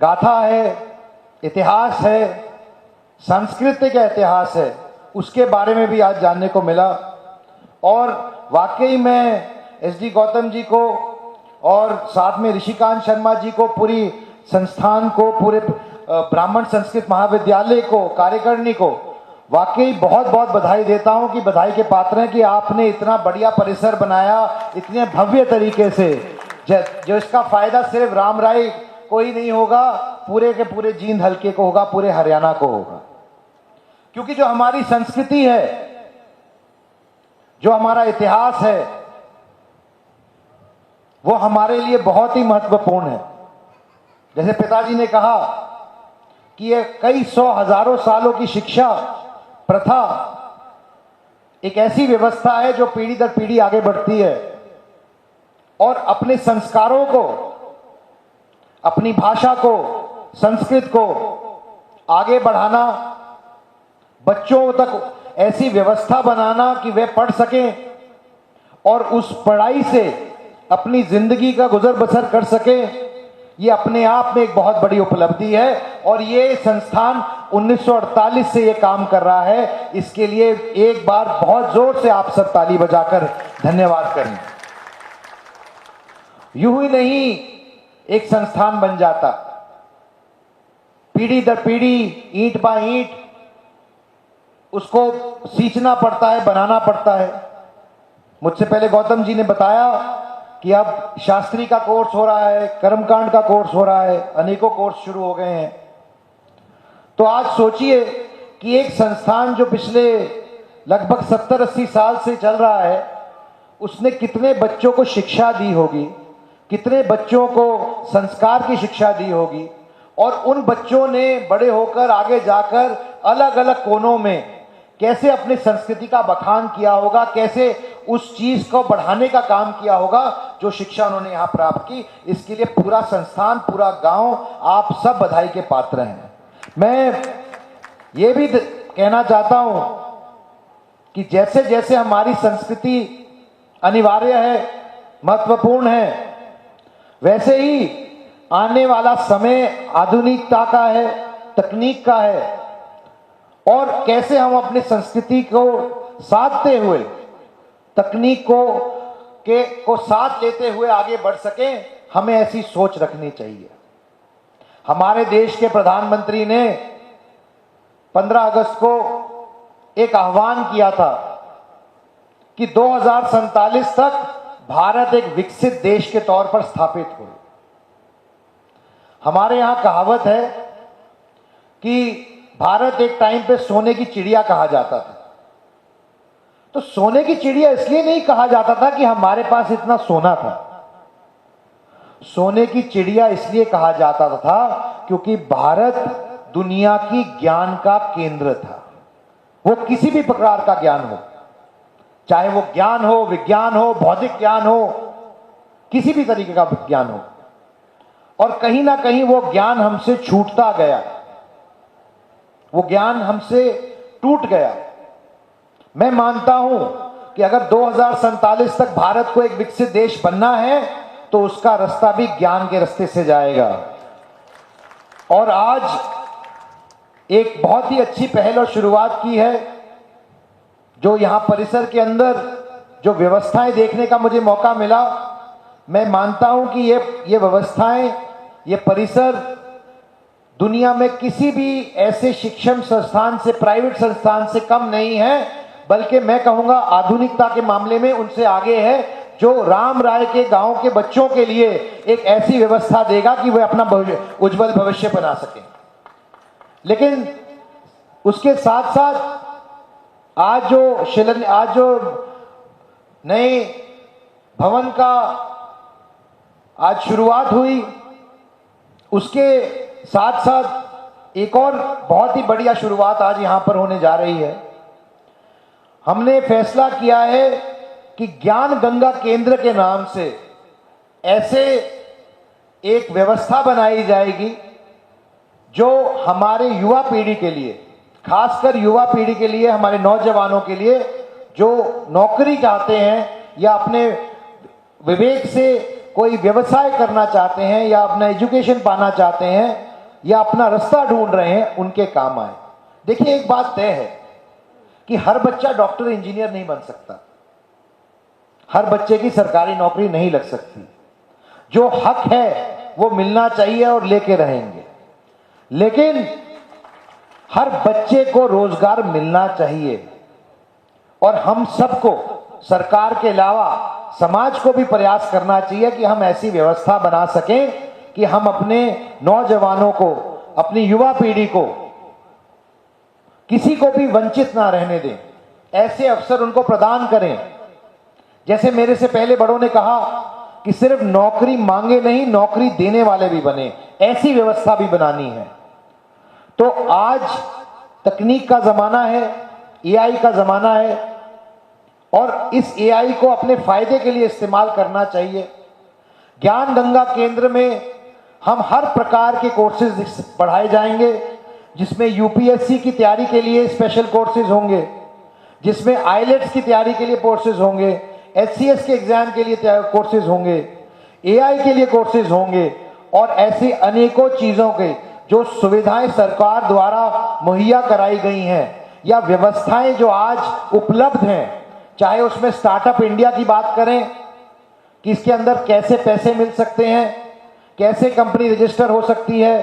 गाथा है, इतिहास है, सांस्कृतिक इतिहास है, उसके बारे में भी आज जानने को मिला। और वाकई में एसडी गौतम जी को और साथ में ऋषिकांत शर्मा जी को, पूरी संस्थान को, पूरे ब्राह्मण संस्कृत महाविद्यालय को, कार्यकारिणी को वाकई बहुत बहुत बधाई देता हूं कि बधाई के पात्र हैं कि आपने इतना बढ़िया परिसर बनाया इतने भव्य तरीके से, जो इसका फायदा सिर्फ रामराई को ही नहीं होगा, पूरे के पूरे जींद हलके को होगा, पूरे हरियाणा को होगा। क्योंकि जो हमारी संस्कृति है, जो हमारा इतिहास है, वो हमारे लिए बहुत ही महत्वपूर्ण है। जैसे पिताजी ने कहा कि ये कई सौ हजारों सालों की शिक्षा प्रथा एक ऐसी व्यवस्था है जो पीढ़ी दर पीढ़ी आगे बढ़ती है, और अपने संस्कारों को, अपनी भाषा को, संस्कृत को आगे बढ़ाना, बच्चों तक ऐसी व्यवस्था बनाना कि वे पढ़ सकें और उस पढ़ाई से अपनी जिंदगी का गुजर बसर कर सकें, ये अपने आप में एक बहुत बड़ी उपलब्धि है। और ये संस्थान 1948 से ये काम कर रहा है। इसके लिए एक बार बहुत जोर से आप सब ताली बजाकर धन्यवाद करें। यूं ही नहीं एक संस्थान बन जाता, पीढ़ी दर पीढ़ी, ईंट बाय ईंट उसको सींचना पड़ता है, बनाना पड़ता है। मुझसे पहले गौतम जी ने बताया कि अब शास्त्री का कोर्स हो रहा है, कर्मकांड का कोर्स हो रहा है, अनेकों कोर्स शुरू हो गए हैं। तो आज सोचिए कि एक संस्थान जो पिछले लगभग 70-80 साल से चल रहा है, उसने कितने बच्चों को शिक्षा दी होगी, कितने बच्चों को संस्कार की शिक्षा दी होगी, और उन बच्चों ने बड़े होकर आगे जाकर अलग अलग कोनों में कैसे अपनी संस्कृति का बखान किया होगा, कैसे उस चीज को बढ़ाने का काम किया होगा जो शिक्षा उन्होंने यहां प्राप्त की। इसके लिए पूरा संस्थान, पूरा गांव, आप सब बधाई के पात्र हैं। मैं ये भी कहना चाहता हूं कि जैसे जैसे हमारी संस्कृति अनिवार्य है, महत्वपूर्ण है, वैसे ही आने वाला समय आधुनिकता का है, तकनीक का है, और कैसे हम अपनी संस्कृति को साधते हुए, तकनीक को साथ लेते हुए आगे बढ़ सकें, हमें ऐसी सोच रखनी चाहिए। हमारे देश के प्रधानमंत्री ने 15 अगस्त को एक आह्वान किया था कि 2047 तक भारत एक विकसित देश के तौर पर स्थापित हो। हमारे यहां कहावत है कि भारत एक टाइम पे सोने की चिड़िया कहा जाता था। तो सोने की चिड़िया इसलिए नहीं कहा जाता था कि हमारे पास इतना सोना था, सोने की चिड़िया इसलिए कहा जाता था क्योंकि भारत दुनिया की ज्ञान का केंद्र था। वो किसी भी प्रकार का ज्ञान हो, चाहे वो ज्ञान हो, विज्ञान हो, भौतिक ज्ञान हो, किसी भी तरीके का ज्ञान हो, और कहीं ना कहीं वो ज्ञान हमसे छूटता गया, वो ज्ञान हमसे टूट गया। मैं मानता हूं कि अगर 2047 तक भारत को एक विकसित देश बनना है तो उसका रास्ता भी ज्ञान के रास्ते से जाएगा। और आज एक बहुत ही अच्छी पहल और शुरुआत की है, जो यहां परिसर के अंदर जो व्यवस्थाएं देखने का मुझे मौका मिला। मैं मानता हूं कि ये व्यवस्थाएं, ये परिसर दुनिया में किसी भी ऐसे शिक्षण संस्थान से, प्राइवेट संस्थान से कम नहीं है, बल्कि मैं कहूंगा आधुनिकता के मामले में उनसे आगे है, जो राम राय के गांव के बच्चों के लिए एक ऐसी व्यवस्था देगा कि वे अपना उज्जवल भविष्य बना सकें। लेकिन उसके साथ साथ आज जो नए भवन का आज शुरुआत हुई, उसके साथ साथ एक और बहुत ही बढ़िया शुरुआत आज यहां पर होने जा रही है। हमने फैसला किया है कि ज्ञान गंगा केंद्र के नाम से ऐसे एक व्यवस्था बनाई जाएगी जो हमारे युवा पीढ़ी के लिए, खासकर युवा पीढ़ी के लिए, हमारे नौजवानों के लिए जो नौकरी चाहते हैं या अपने विवेक से कोई व्यवसाय करना चाहते हैं या अपना एजुकेशन पाना चाहते हैं, या अपना रास्ता ढूंढ रहे हैं उनके काम आए। देखिए, एक बात तय है कि हर बच्चा डॉक्टर इंजीनियर नहीं बन सकता, हर बच्चे की सरकारी नौकरी नहीं लग सकती। जो हक है वो मिलना चाहिए और लेके रहेंगे, लेकिन हर बच्चे को रोजगार मिलना चाहिए। और हम सबको, सरकार के अलावा समाज को भी प्रयास करना चाहिए कि हम ऐसी व्यवस्था बना सकें कि हम अपने नौजवानों को, अपनी युवा पीढ़ी को, किसी को भी वंचित ना रहने दें, ऐसे अवसर उनको प्रदान करें। जैसे मेरे से पहले बड़ों ने कहा कि सिर्फ नौकरी मांगे नहीं, नौकरी देने वाले भी बने, ऐसी व्यवस्था भी बनानी है। तो आज तकनीक का जमाना है, एआई का जमाना है, और इस एआई को अपने फायदे के लिए इस्तेमाल करना चाहिए। ज्ञान गंगा केंद्र में हम हर प्रकार के कोर्सेज पढ़ाए जाएंगे, जिसमें यूपीएससी की तैयारी के लिए स्पेशल कोर्सेज होंगे, जिसमें आईलेट्स की तैयारी के लिए कोर्सेज होंगे, एचसीएस के एग्जाम के लिए कोर्सेज होंगे, एआई के लिए कोर्सेज होंगे, और ऐसी अनेकों चीजों के जो सुविधाएं सरकार द्वारा मुहैया कराई गई हैं या व्यवस्थाएं जो आज उपलब्ध हैं, चाहे उसमें स्टार्टअप इंडिया की बात करें कि इसके अंदर कैसे पैसे मिल सकते हैं, कैसे कंपनी रजिस्टर हो सकती है,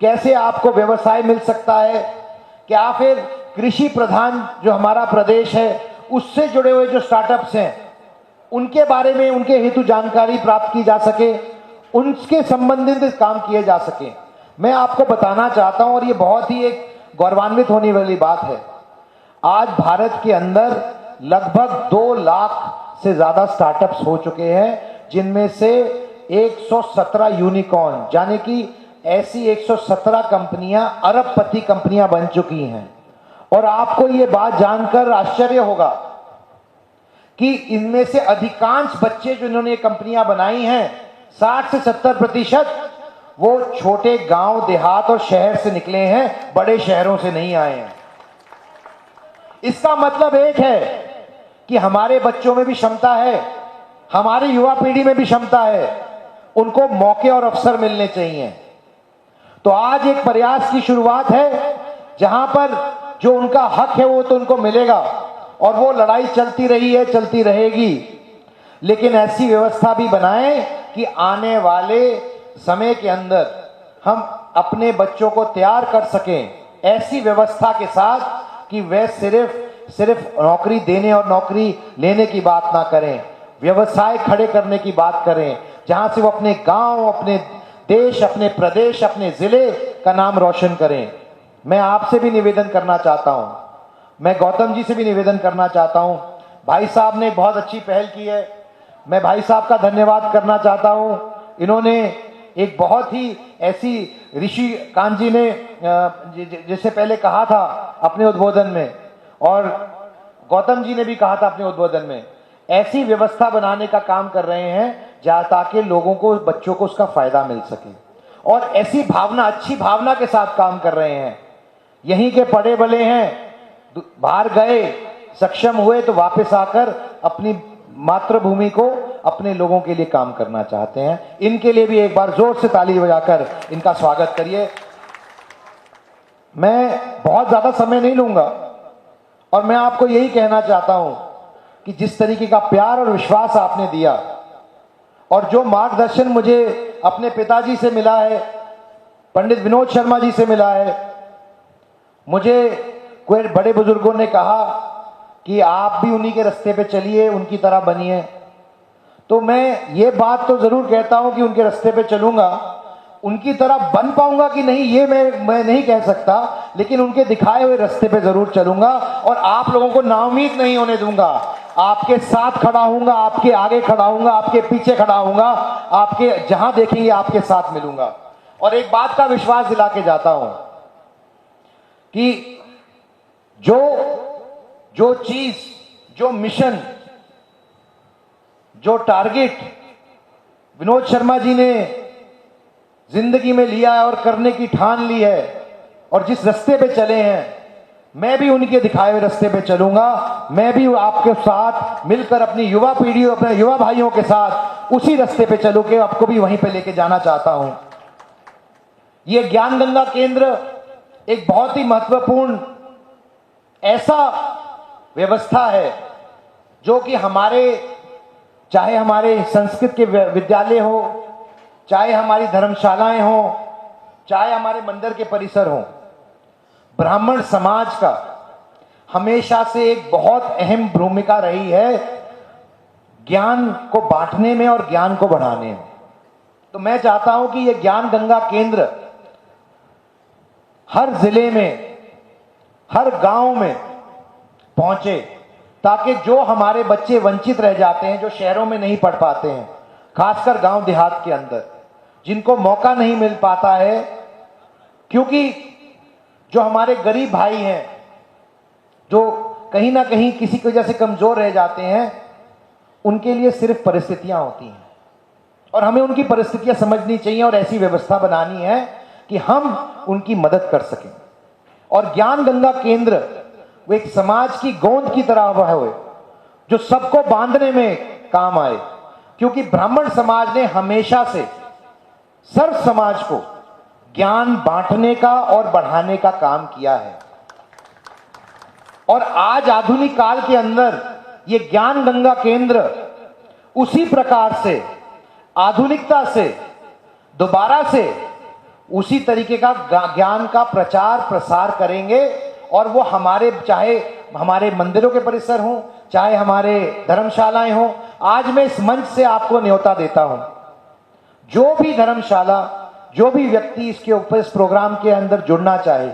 कैसे आपको व्यवसाय मिल सकता है, क्या फिर कृषि प्रधान जो हमारा प्रदेश है उससे जुड़े हुए जो स्टार्टअप्स हैं उनके बारे में, उनके हेतु जानकारी प्राप्त की जा सके, उनके संबंधित काम किए जा सके। मैं आपको बताना चाहता हूं, और ये बहुत ही एक गौरवान्वित होने वाली बात है, आज भारत के अंदर लगभग 2 लाख से ज्यादा स्टार्टअप्स हो चुके हैं, जिनमें से 117 यूनिकॉर्न, यानी कि ऐसी 117 कंपनियां अरबपति कंपनियां बन चुकी हैं। और आपको ये बात जानकर आश्चर्य होगा कि इनमें से अधिकांश बच्चे जो इन्होंने कंपनियां बनाई हैं, 60 से 70% वो छोटे गांव, देहात और शहर से निकले हैं, बड़े शहरों से नहीं आए हैं। इसका मतलब एक है कि हमारे बच्चों में भी क्षमता है, हमारी युवा पीढ़ी में भी क्षमता है, उनको मौके और अवसर मिलने चाहिए। तो आज एक प्रयास की शुरुआत है, जहां पर जो उनका हक है वो तो उनको मिलेगा, और वो लड़ाई चलती रही है, चलती रहेगी। लेकिन ऐसी व्यवस्था भी बनाएं कि आने वाले समय के अंदर हम अपने बच्चों को तैयार कर सकें ऐसी व्यवस्था के साथ कि वे सिर्फ नौकरी देने और नौकरी लेने की बात ना करें, व्यवसाय खड़े करने की बात करें, जहां से वो अपने गांव, अपने देश, अपने प्रदेश, अपने जिले का नाम रोशन करें। मैं आपसे भी निवेदन करना चाहता हूं, मैं गौतम जी से भी निवेदन करना चाहता हूं। भाई साहब ने बहुत अच्छी पहल की है, मैं भाई साहब का धन्यवाद करना चाहता हूं। इन्होंने एक बहुत ही ऐसी, ऋषि कांत जी ने जैसे पहले कहा था अपने उद्बोधन में, और गौतम जी ने भी कहा था अपने उद्बोधन में, ऐसी व्यवस्था बनाने का काम कर रहे हैं जहां ताकि लोगों को, बच्चों को उसका फायदा मिल सके, और ऐसी भावना, अच्छी भावना के साथ काम कर रहे हैं। यहीं के पढ़े बले हैं, बाहर गए, सक्षम हुए तो वापस आकर अपनी मातृभूमि को, अपने लोगों के लिए काम करना चाहते हैं। इनके लिए भी एक बार जोर से ताली बजाकर इनका स्वागत करिए। मैं बहुत ज्यादा समय नहीं लूंगा, और मैं आपको यही कहना चाहता हूं कि जिस तरीके का प्यार और विश्वास आपने दिया, और जो मार्गदर्शन मुझे अपने पिताजी से मिला है, पंडित विनोद शर्मा जी से मिला है, मुझे कोई बड़े बुजुर्गों ने कहा कि आप भी उन्हीं के रास्ते पे चलिए, उनकी तरह बनिए। तो मैं ये बात तो जरूर कहता हूं कि उनके रास्ते पे चलूंगा, उनकी तरह बन पाऊंगा कि नहीं ये मैं नहीं कह सकता, लेकिन उनके दिखाए हुए रास्ते पे जरूर चलूंगा, और आप लोगों को नाउम्मीद नहीं होने दूंगा। आपके साथ खड़ा हूंगा, आपके आगे खड़ा हूंगा, आपके पीछे खड़ा हूंगा, आपके जहां देखेंगे आपके साथ मिलूंगा। और एक बात का विश्वास दिला के जाता हूं कि जो चीज, जो मिशन, जो टारगेट विनोद शर्मा जी ने जिंदगी में लिया है और करने की ठान ली है, और जिस रास्ते पे चले हैं, मैं भी उनके दिखाए हुए रास्ते पे चलूंगा। मैं भी आपके साथ मिलकर अपनी युवा पीढ़ी, अपने युवा भाइयों के साथ उसी रास्ते पे चलूं के आपको भी वहीं पे लेके जाना चाहता हूं। ये ज्ञान गंगा केंद्र एक बहुत ही महत्वपूर्ण ऐसा व्यवस्था है जो कि चाहे हमारे संस्कृत के विद्यालय हो, चाहे हमारी धर्मशालाएं हो, चाहे हमारे मंदिर के परिसर हो, ब्राह्मण समाज का हमेशा से एक बहुत अहम भूमिका रही है ज्ञान को बांटने में और ज्ञान को बढ़ाने में। तो मैं चाहता हूं कि यह ज्ञान गंगा केंद्र हर जिले में, हर गांव में पहुंचे, ताकि जो हमारे बच्चे वंचित रह जाते हैं, जो शहरों में नहीं पढ़ पाते हैं, खासकर गांव देहात के अंदर जिनको मौका नहीं मिल पाता है, क्योंकि जो हमारे गरीब भाई हैं, जो कहीं ना कहीं किसी की वजह से कमजोर रह जाते हैं, उनके लिए सिर्फ परिस्थितियां होती हैं और हमें उनकी परिस्थितियां समझनी चाहिए और ऐसी व्यवस्था बनानी है कि हम उनकी मदद कर सकें। और ज्ञान गंगा केंद्र वो एक समाज की गोंद की तरह है जो सबको बांधने में काम आए, क्योंकि ब्राह्मण समाज ने हमेशा से सर्व समाज को ज्ञान बांटने का और बढ़ाने का काम किया है। और आज आधुनिक काल के अंदर ये ज्ञान गंगा केंद्र उसी प्रकार से आधुनिकता से दोबारा से उसी तरीके का ज्ञान का प्रचार प्रसार करेंगे। और वो चाहे हमारे मंदिरों के परिसर हों, चाहे हमारे धर्मशालाएं हों। आज मैं इस मंच से आपको न्योता देता हूं, जो भी धर्मशाला, जो भी व्यक्ति इसके ऊपर इस प्रोग्राम के अंदर जुड़ना चाहे,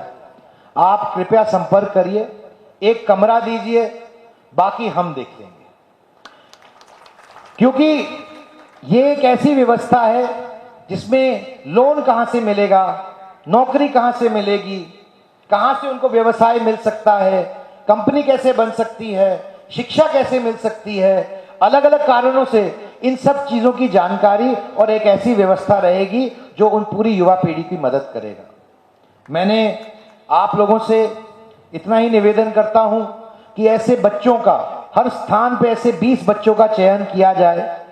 आप कृपया संपर्क करिए, एक कमरा दीजिए, बाकी हम देख लेंगे। क्योंकि ये एक ऐसी व्यवस्था है जिसमें लोन कहां से मिलेगा, नौकरी कहां से मिलेगी, कहां से उनको व्यवसाय मिल सकता है, कंपनी कैसे बन सकती है, शिक्षा कैसे मिल सकती है, अलग अलग कारणों से इन सब चीजों की जानकारी और एक ऐसी व्यवस्था रहेगी जो उन पूरी युवा पीढ़ी की मदद करेगा। मैंने आप लोगों से इतना ही निवेदन करता हूं कि ऐसे बच्चों का हर स्थान पे ऐसे 20 बच्चों का चयन किया जाए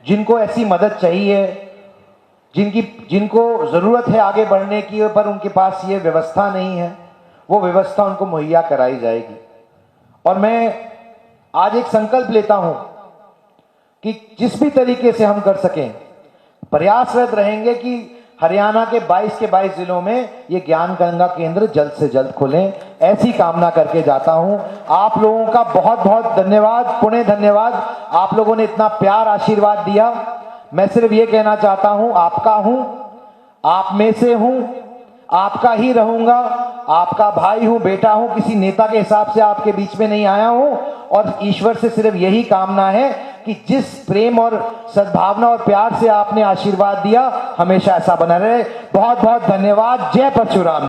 जिनको ऐसी मदद चाहिए, जिनको जरूरत है आगे बढ़ने की, पर उनके पास ये व्यवस्था नहीं है, वो व्यवस्था उनको मुहैया कराई जाएगी। और मैं आज एक संकल्प लेता हूं कि जिस भी तरीके से हम कर सकें प्रयासरत रहेंगे कि हरियाणा के 22 के 22 जिलों में ये ज्ञान गंगा केंद्र जल्द से जल्द खुलें, ऐसी कामना करके जाता हूं। आप लोगों का बहुत बहुत धन्यवाद, पुणे धन्यवाद। आप लोगों ने इतना प्यार आशीर्वाद दिया। मैं सिर्फ ये कहना चाहता हूं, आपका हूं, आप में से हूं, आपका ही रहूंगा, आपका भाई हूं, बेटा हूं, किसी नेता के हिसाब से आपके बीच में नहीं आया हूं। और ईश्वर से सिर्फ यही कामना है कि जिस प्रेम और सद्भावना और प्यार से आपने आशीर्वाद दिया, हमेशा ऐसा बना रहे। बहुत बहुत धन्यवाद। जय परशुराम।